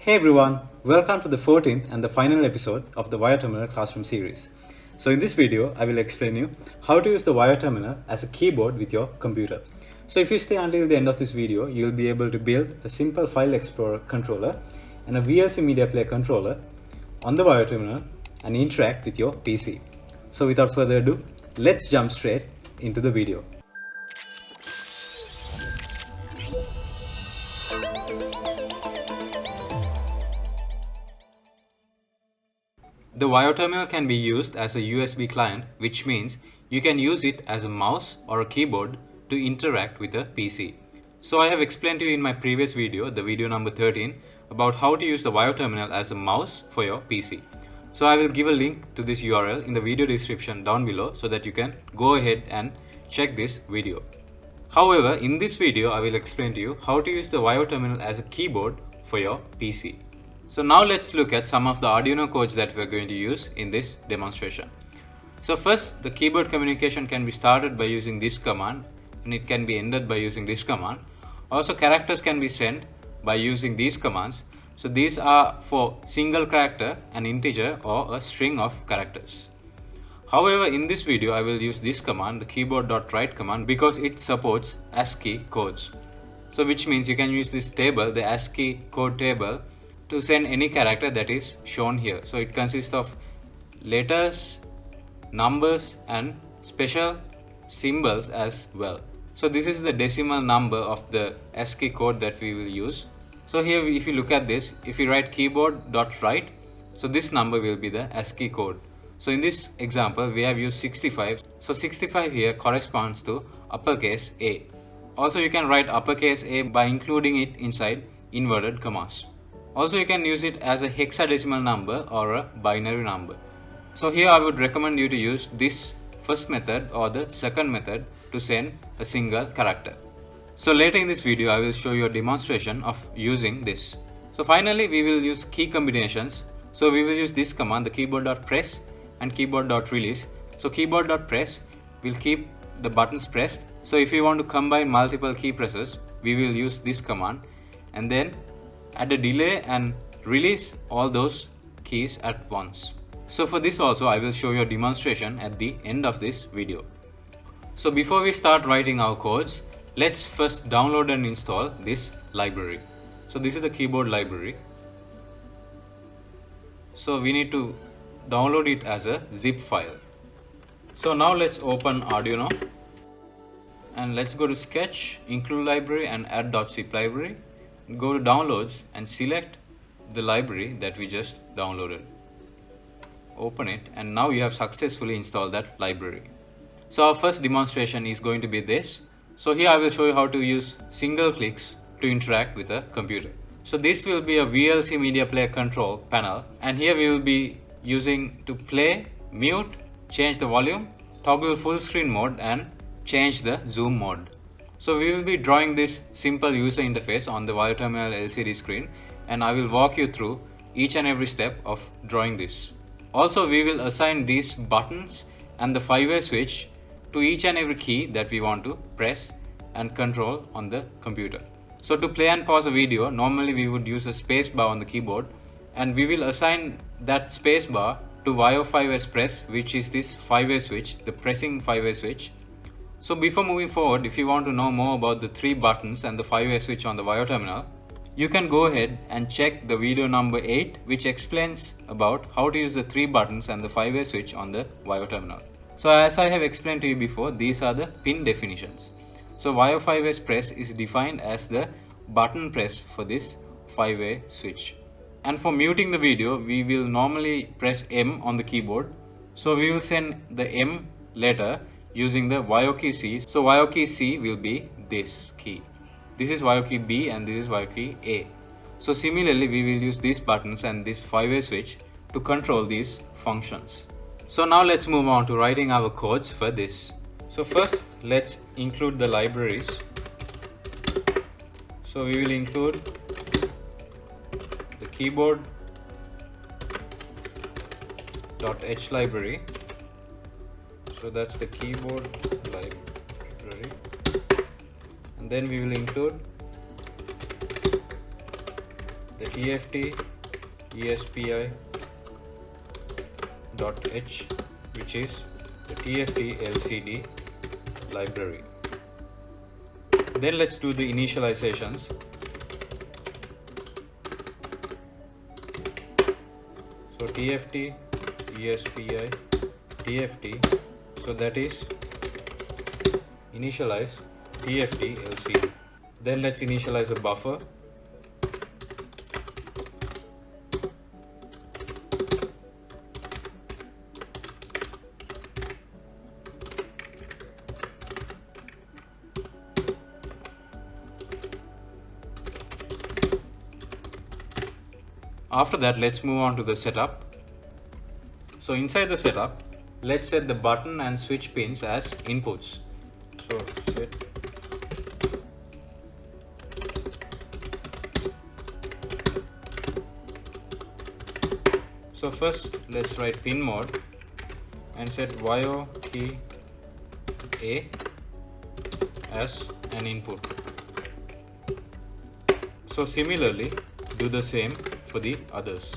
Hey everyone, welcome to the 14th and the final episode of the Wire Terminal Classroom series. So in this video, I will explain you how to use the Wire Terminal as a keyboard with your computer. So if you stay until the end of this video, you will be able to build a simple File Explorer controller and a VLC Media Player controller on the Wire Terminal and interact with your PC. So without further ado, let's jump straight into the video. The Wire Terminal can be used as a USB client, which means you can use it as a mouse or a keyboard to interact with a PC. So I have explained to you in my previous video, the video number 13, about how to use the Wire Terminal as a mouse for your PC. So I will give a link to this URL in the video description down below so that you can go ahead and check this video. However, in this video I will explain to you how to use the Wire Terminal as a keyboard for your PC. So now let's look at some of the Arduino codes that we're going to use in this demonstration. So first, the keyboard communication can be started by using this command and it can be ended by using this command. Also, characters can be sent by using these commands. So these are for single character, an integer or a string of characters. However, in this video I will use this command, the keyboard.write command, because it supports ASCII codes. So which means you can use this table, the ASCII code table, to send any character that is shown here. So it consists of letters, numbers and special symbols as well. So this is the decimal number of the ASCII code that we will use. So here if you look at this, if you write keyboard.write, so this number will be the ASCII code. So in this example we have used 65. So 65 here corresponds to uppercase A. Also you can write uppercase A by including it inside inverted commas. Also you can use it as a hexadecimal number or a binary number. So here I would recommend you to use this first method or the second method to send a single character. So later in this video I will show you a demonstration of using this. So finally we will use key combinations. So we will use this command, the keyboard.press and keyboard.release. So keyboard.press will keep the buttons pressed. So if you want to combine multiple key presses, we will use this command and then add a delay and release all those keys at once. So for this also I will show you a demonstration at the end of this video. So before we start writing our codes, let's first download and install this library. So this is the keyboard library. So we need to download it as a zip file. So now let's open Arduino and let's go to Sketch, Include Library and Add.zip library. Go to downloads and select the library that we just downloaded. Open it and now you have successfully installed that library. So our first demonstration is going to be this. So here I will show you how to use single clicks to interact with a computer. So this will be a VLC Media Player control panel and here we will be using to play, mute, change the volume, toggle full screen mode and change the zoom mode. So we will be drawing this simple user interface on the Wire Terminal LCD screen and I will walk you through each and every step of drawing this. Also we will assign these buttons and the 5-way switch to each and every key that we want to press and control on the computer. So to play and pause a video, normally we would use a space bar on the keyboard and we will assign that space bar to Wire 5S press, which is this 5-way switch, the pressing 5-way switch. So before moving forward, if you want to know more about the 3 buttons and the 5-way switch on the Wire Terminal, you can go ahead and check the video number 8, which explains about how to use the 3 buttons and the 5-way switch on the Wire Terminal. So as I have explained to you before, these are the pin definitions. So Wire 5-way press is defined as the button press for this 5-way switch. And for muting the video, we will normally press M on the keyboard. So we will send the M letter using the Wire key C. So Wire key C will be this key. This is Wire key B and this is Wire key A. So similarly we will use these buttons and this 5-way switch to control these functions. So now let's move on to writing our codes for this. So first let's include the libraries. So we will include the keyboard.h library. So that's the keyboard library and then we will include the TFT espi.h, which is the TFT LCD library. Then let's do the initializations. So TFT espi TFT, so that is initialize TFT LCD. Then let's initialize a buffer. After that, let's move on to the setup. So inside the setup, let's set the button and switch pins as inputs. So set So first let's write pin mode and set YO key A as an input. So similarly, do the same for the others.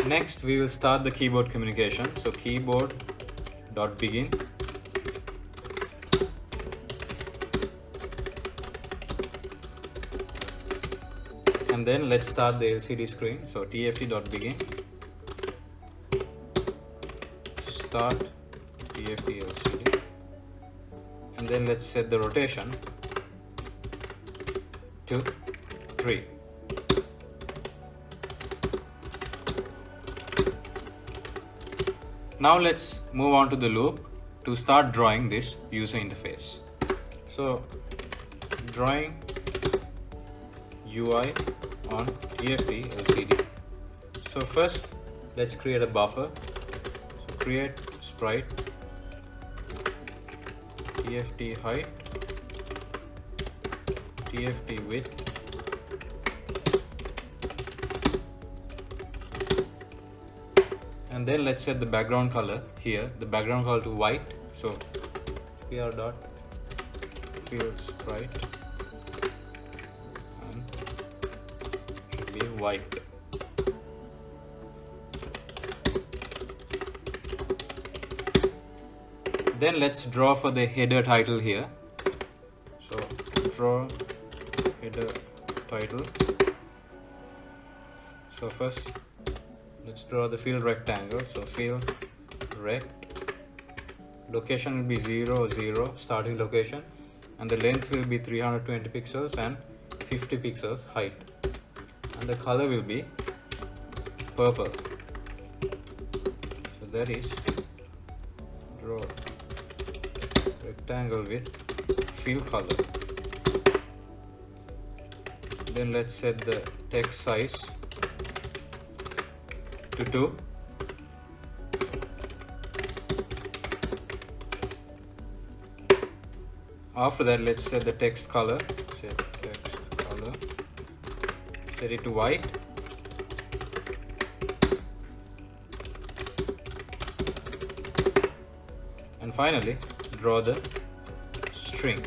Next, we will start the keyboard communication. So keyboard.begin. And then let's start the LCD screen. So tft.begin. Start TFT LCD. And then let's set the rotation to 3. Now let's move on to the loop to start drawing this user interface. So drawing UI on TFT LCD. So first let's create a buffer. So create sprite TFT height, TFT width, and then let's set the background color here, the background color to white. So pr dot field sprite and should be white. Then let's draw for the header title here. So draw header title. So first let's draw the field rectangle. So field rect, location will be 0 0 starting location, and the length will be 320 pixels and 50 pixels height, and the color will be purple. So that is draw rectangle with field color. Then let's set the text size to 2. After that, let's set the text color. Set text color. Set it to white. And finally, draw the string.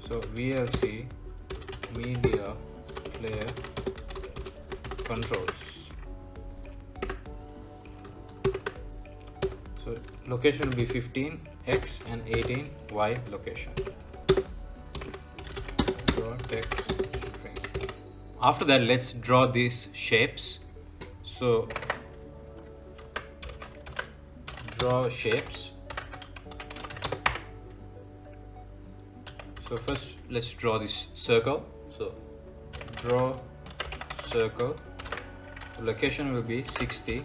So VLC media player controls. So location will be 15 X and 18 Y location. Draw text string. After that, let's draw these shapes. So draw shapes. So first let's draw this circle. So draw circle. The location will be 60,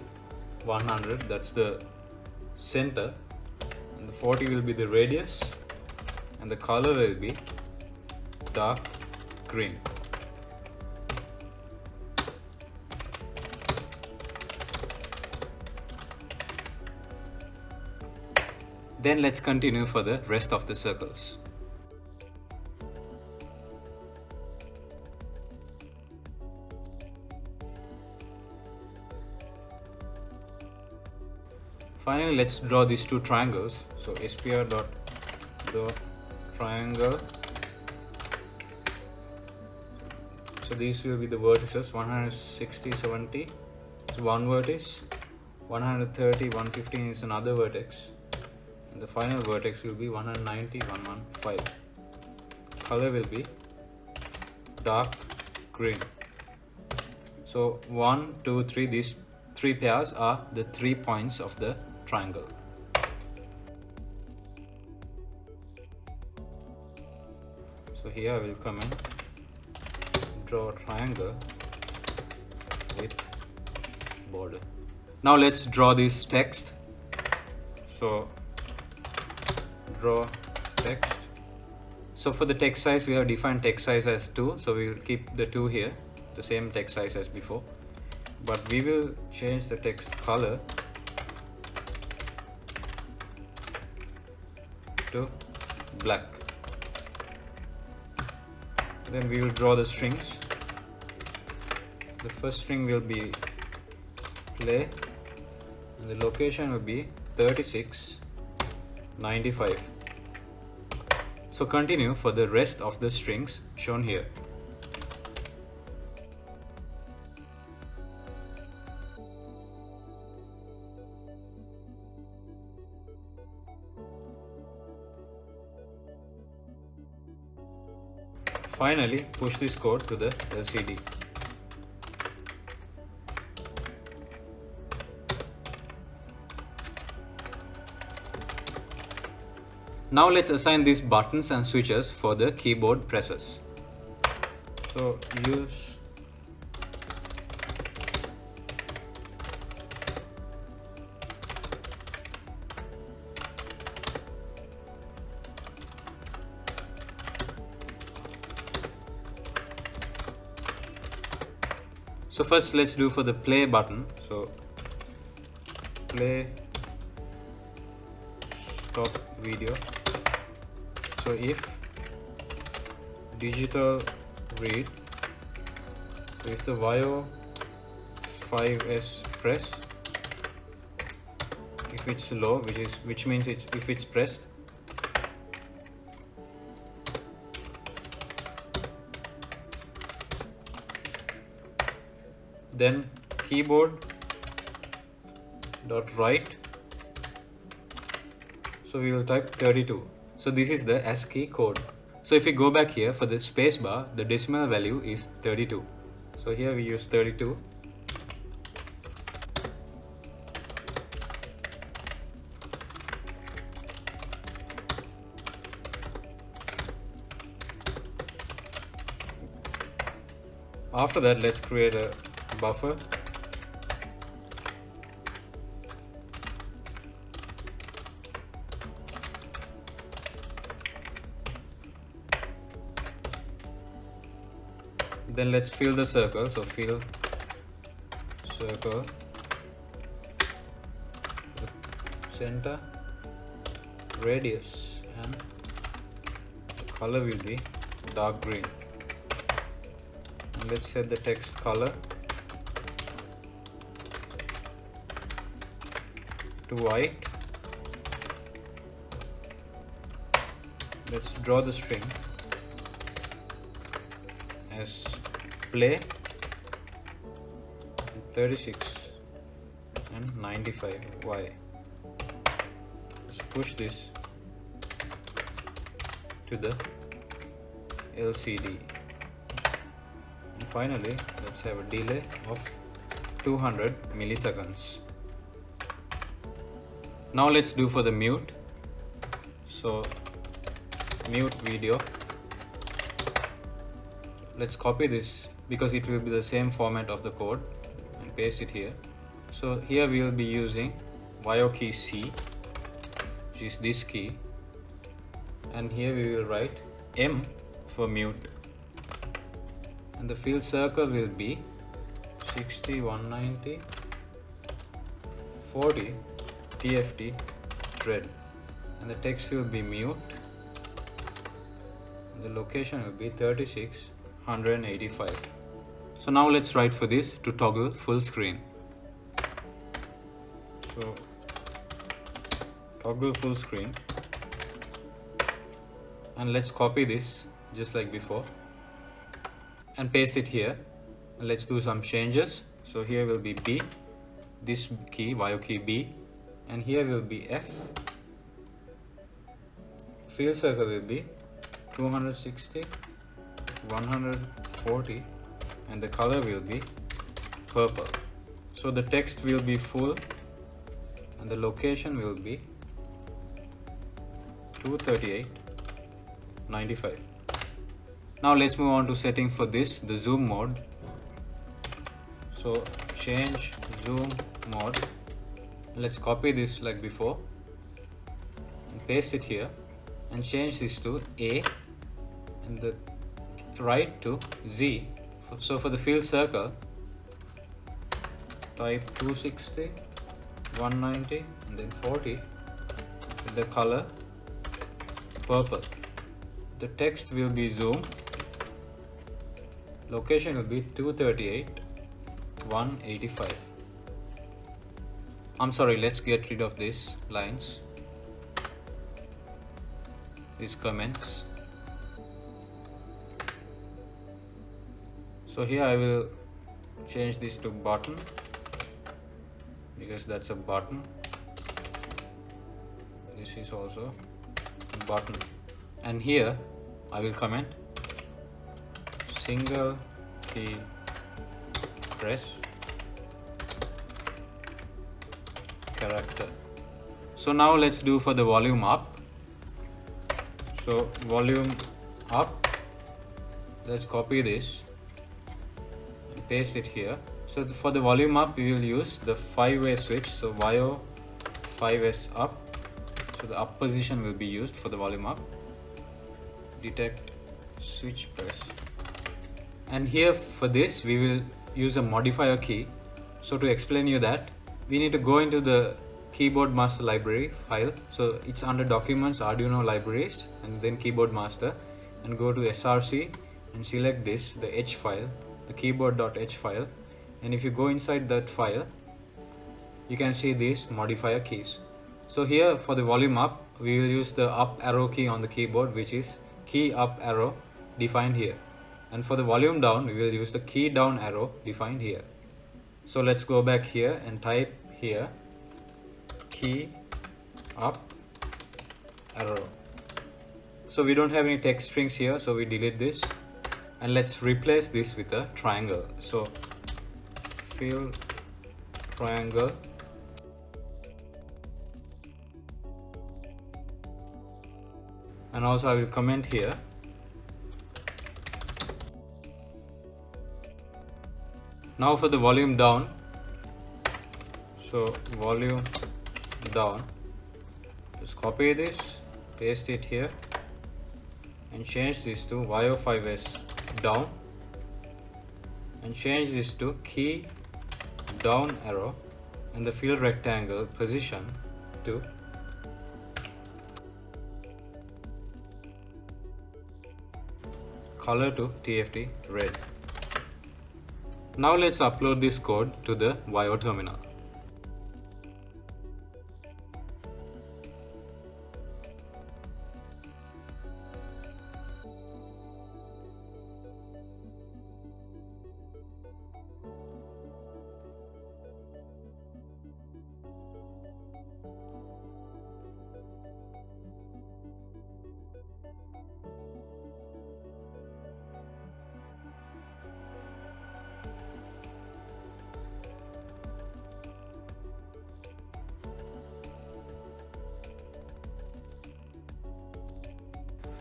100, that's the center, and the 40 will be the radius, and the color will be dark green. Then let's continue for the rest of the circles. Finally, let's draw these two triangles. So SPR dot draw triangle. So these will be the vertices. 160, 70 is one vertex, 130, 115 is another vertex, and the final vertex will be 190, 115. Color will be dark green. So 1, 2, 3, these three pairs are the 3 points of the triangle. So here I will come and draw a triangle with border. Now let's draw this text. So draw text. So for the text size, we have defined text size as 2, so we will keep the 2 here, the same text size as before, but we will change the text color to black. Then we will draw the strings. The first string will be play, and the location will be 36, 95. So continue for the rest of the strings shown here. Finally, push this code to the LCD. Now let's assign these buttons and switches for the keyboard presses. So use So first let's do for the play button. So play, stop video. So if digital read, so if the VAIO 5S press, if it's low, which means if it's pressed, then keyboard dot write, so we will type 32. So this is the ASCII code. So if we go back here for the space bar, the decimal value is 32. So here we use 32. After that, let's create a buffer. Then let's fill the circle. So fill circle, center, radius, and the color will be dark green. And let's set the text color to white. Let's draw the string as play 36 and 95 Y. Let's push this to the LCD. And finally, let's have a delay of 200 milliseconds. Now let's do for the mute. So mute video. Let's copy this because it will be the same format of the code and paste it here. So here we will be using VAIO key C, which is this key, and here we will write M for mute, and the field circle will be 60, 190, 40 TFT red, and the text will be mute, and the location will be 36, 185. So now let's write for this to toggle full screen. So toggle full screen, and let's copy this just like before and paste it here. And let's do some changes. So here will be B, this key, Vaio key B, and here will be F. Fill circle will be 260, 140, and the color will be purple. So the text will be full and the location will be 238, 95. Now let's move on to setting for this, the zoom mode. So change zoom mode. Let's copy this like before and paste it here and change this to A and the right to Z. So for the fill circle, type 260, 190 and then 40 with the color purple. The text will be zoom. Location will be 238, 185. I'm sorry, let's get rid of these lines, these comments. So here I will change this to button because that's a button. This is also a button, and here I will comment single key press character. So now let's do for the volume up. So volume up, let's copy this and paste it here. So for the volume up we will use the 5-way switch, so Vaio 5S up. So the up position will be used for the volume up. Detect switch press, and here for this we will use a modifier key. So to explain you that, we need to go into the keyboard master library file. So it's under documents, Arduino libraries, and then keyboard master, and go to src and select this, the H file, the keyboard.h file, and if you go inside that file you can see these modifier keys. So here for the volume up we will use the up arrow key on the keyboard, which is key up arrow defined here, and for the volume down we will use the key down arrow defined here. So let's go back here and type here key up arrow. So we don't have any text strings here, so we delete this, and let's replace this with a triangle. So fill triangle, and also I will comment here now for the volume down. So volume down, just copy this, paste it here, and change this to Vaio 5S down, and change this to key down arrow, and the fill rectangle position to color to TFT red. Now let's upload this code to the Vaio terminal.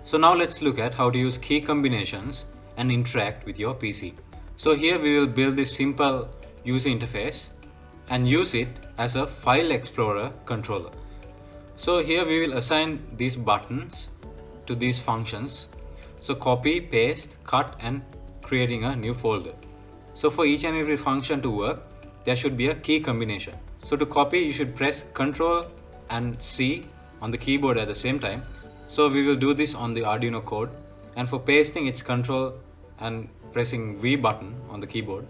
So now let's look at how to use key combinations and interact with your PC. So here we will build this simple user interface and use it as a file explorer controller. So here we will assign these buttons to these functions. So copy, paste, cut, and creating a new folder. So for each and every function to work, there should be a key combination. So to copy, you should press Ctrl and C on the keyboard at the same time. So we will do this on the Arduino code, and for pasting it's Ctrl and pressing V button on the keyboard.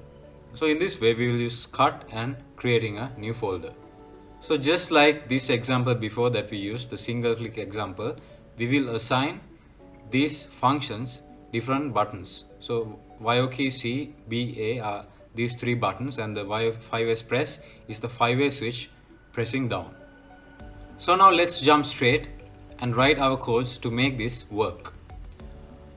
So in this way we will use cut and creating a new folder. So just like this example before that we used, the single click example, we will assign these functions different buttons. So YO key C, B, A are these three buttons, and the Y5S press is the 5-way switch pressing down. So now let's jump straight and write our codes to make this work.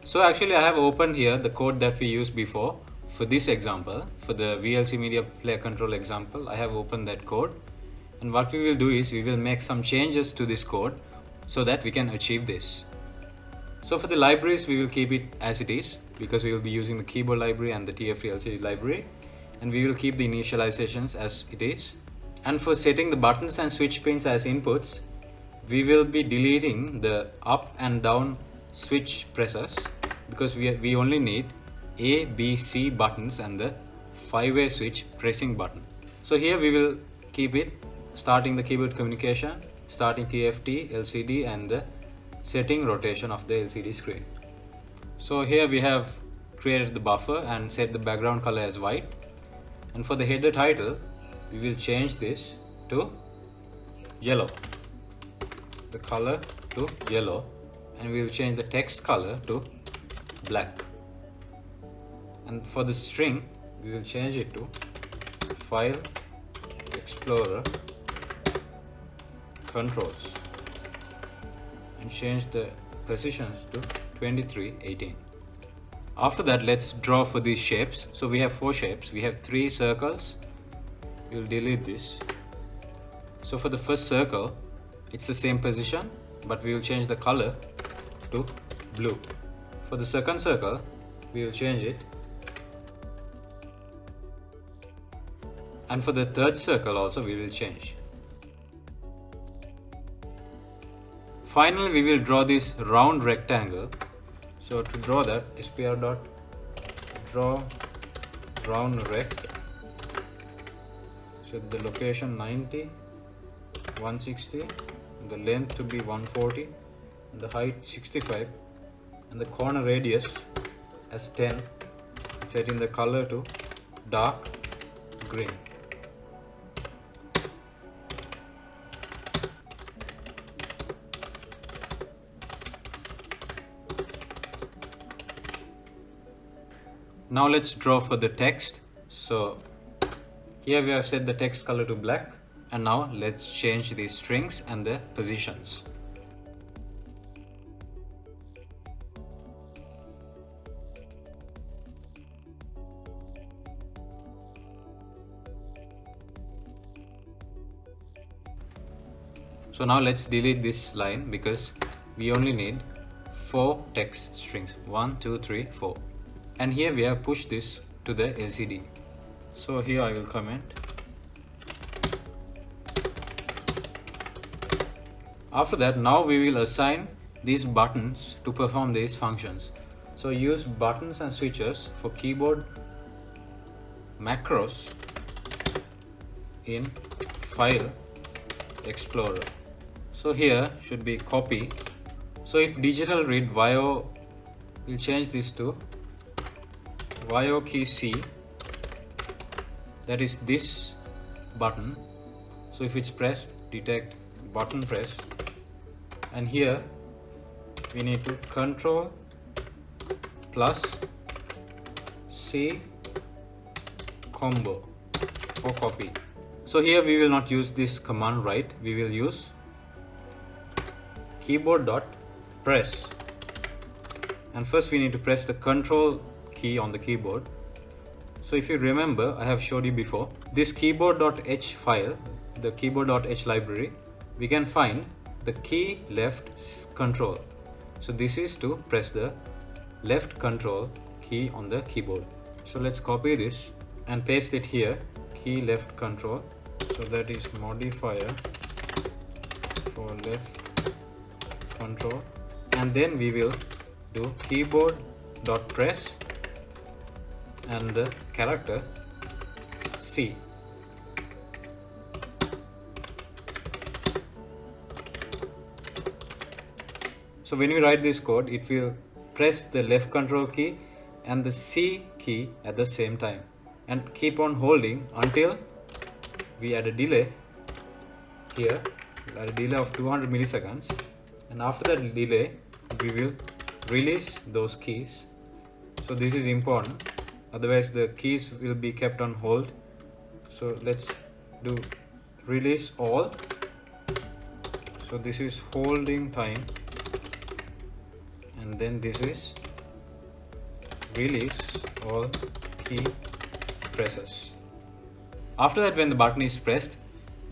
So actually I have opened here the code that we used before for this example, for the VLC media player control example. I have opened that code, and what we will do is we will make some changes to this code so that we can achieve this. So for the libraries we will keep it as it is, because we will be using the keyboard library and the TFT-LCD library, and we will keep the initializations as it is. And for setting the buttons and switch pins as inputs, we will be deleting the up and down switch presses, because we only need A, B, C buttons and the 5-way switch pressing button. So here we will keep it starting the keyboard communication, starting TFT, LCD, and the setting rotation of the LCD screen. So here we have created the buffer and set the background color as white. And for the header title, we will change this to yellow, the color to yellow, and we will change the text color to black. And for the string, we will change it to File Explorer Controls and change the positions to 2318. After that, let's draw for these shapes. So we have 4 shapes. We have 3 circles. We'll delete this. So for the first circle, it's the same position, but we will change the color to blue. For the second circle, we will change it. And for the third circle also we will change. Finally, we will draw this round rectangle. So to draw that, SPR dot draw round rect. So the location 90, 160, and the length to be 140, and the height 65, and the corner radius as 10. Setting the color to dark green. Now let's draw for the text. So here we have set the text color to black, and now let's change the strings and the positions. So now let's delete this line, because we only need 4 text strings, 1, 2, 3, 4. And here we have pushed this to the LCD. So here I will comment. After that, now we will assign these buttons to perform these functions. So use buttons and switches for keyboard macros in File Explorer. So here should be copy. So if digital read YO, we'll change this to YO key C, that is this button. So if it's pressed, detect button press, and here we need to Control plus C combo for copy. So here we will not use this command write, we will use keyboard dot press, and first we need to press the Control key on the keyboard. So if you remember, I have showed you before, this keyboard.h file, the keyboard.h library, we can find the key left control. So this is to press the left control key on the keyboard. So let's copy this and paste it here, key left control. So that is modifier for left control, and then we will do keyboard.press and the character C. So when we write this code, it will press the left control key and the C key at the same time, and keep on holding until we add a delay here at a delay of 200 milliseconds, and after that delay we will release those keys. So this is important, otherwise the keys will be kept on hold. So let's do release all. So this is holding time, and then this is release all key presses. After that, when the button is pressed,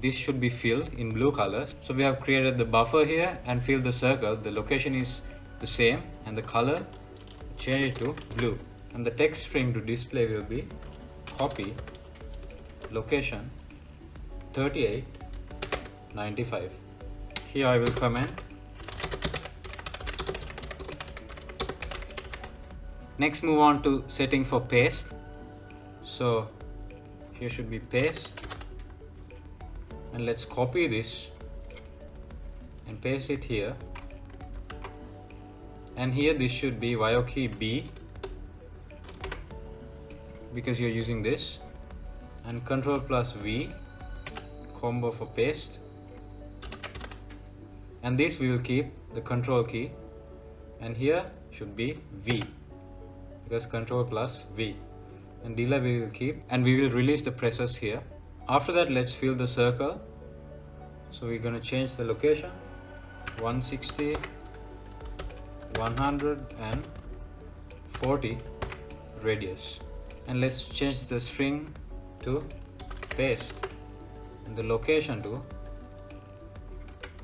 this should be filled in blue color. So we have created the buffer here and filled the circle. The location is the same and the color change it to blue, and the text string to display will be copy location 3895. Here I will comment. Next, move on to setting for paste. So here should be paste, and let's copy this and paste it here, and here this should be VIO key B because you're using this, and Control plus V combo for paste, and this we will keep the control key, and here should be V because Control plus V, and delay we will keep, and we will release the presses here. After that, let's fill the circle. So we're going to change the location 160, 140 radius, and let's change the string to paste and the location to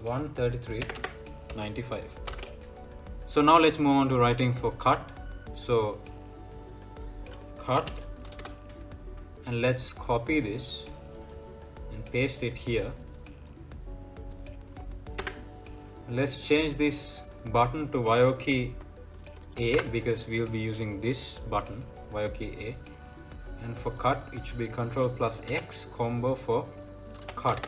133.95. So now let's move on to writing for cut. So cut, and let's copy this and paste it here. Let's change this button to VIO key A because we will be using this button, VIO key A, and for cut it should be Control plus X combo for cut,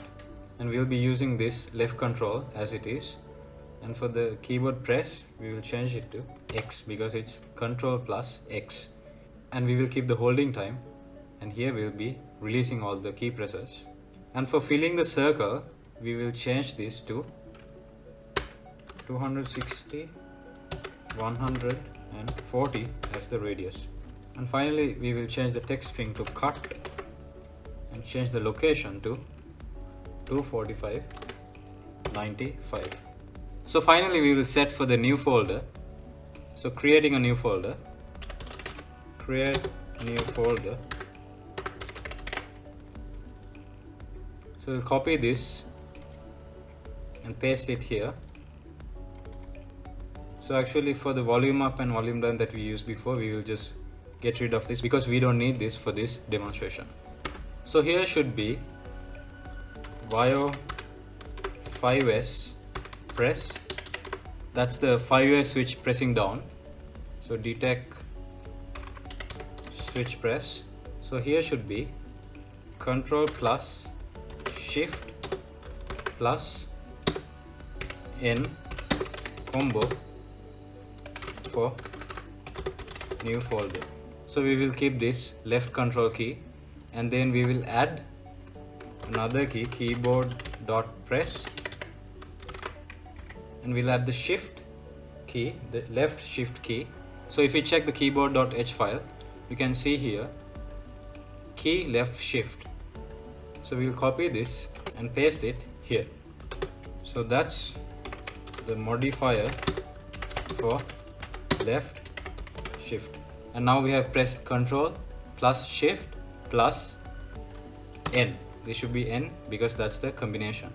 and we'll be using this left control as it is, and for the keyboard press we will change it to X because it's Control plus X, and we will keep the holding time, and here we will be releasing all the key presses. And for filling the circle we will change this to 260, 140 as the radius, and finally we will change the text string to cut and change the location to 245.95. So finally we will set for the new folder. So creating a new folder, create new folder. So we'll copy this and paste it here. So actually for the volume up and volume down that we used before, we will just get rid of this because we don't need this for this demonstration. So here should be VIO 5S press. That's the 5S switch pressing down. So detect switch press. So here should be Control plus Shift plus N combo for new folder. So we will keep this left control key, and then we will add another key, keyboard dot press, and we'll add the shift key, the left shift key. So if you check the keyboard.h file, you can see here key left shift. So we'll copy this and paste it here. So that's the modifier for left shift, and now we have pressed Control plus Shift plus N. This should be N because that's the combination,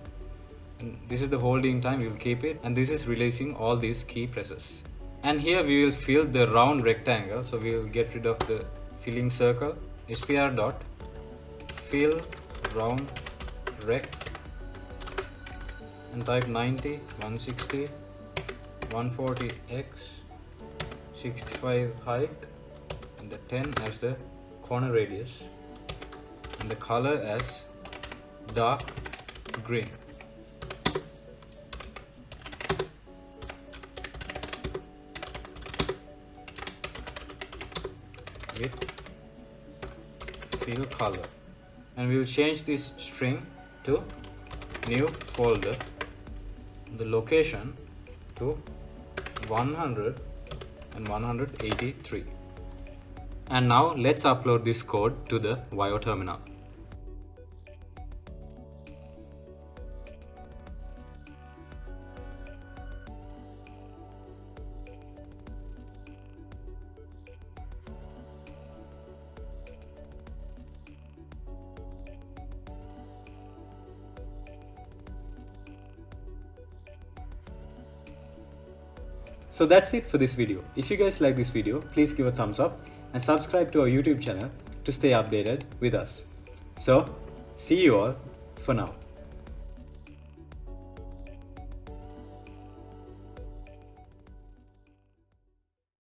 and this is the holding time. We will keep it, and this is releasing all these key presses. And here we will fill the round rectangle, so we will get rid of the filling circle. SPR dot fill round rect, and type 90, 160, 140 x, 65 height, and the 10 as the corner radius, and the color as dark green. With fill color, and we will change this string to new folder, the location to 100 and 183. And now let's upload this code to the Wio terminal. So that's it for this video. If you guys like this video, please give a thumbs up and subscribe to our YouTube channel to stay updated with us. So, see you all for now.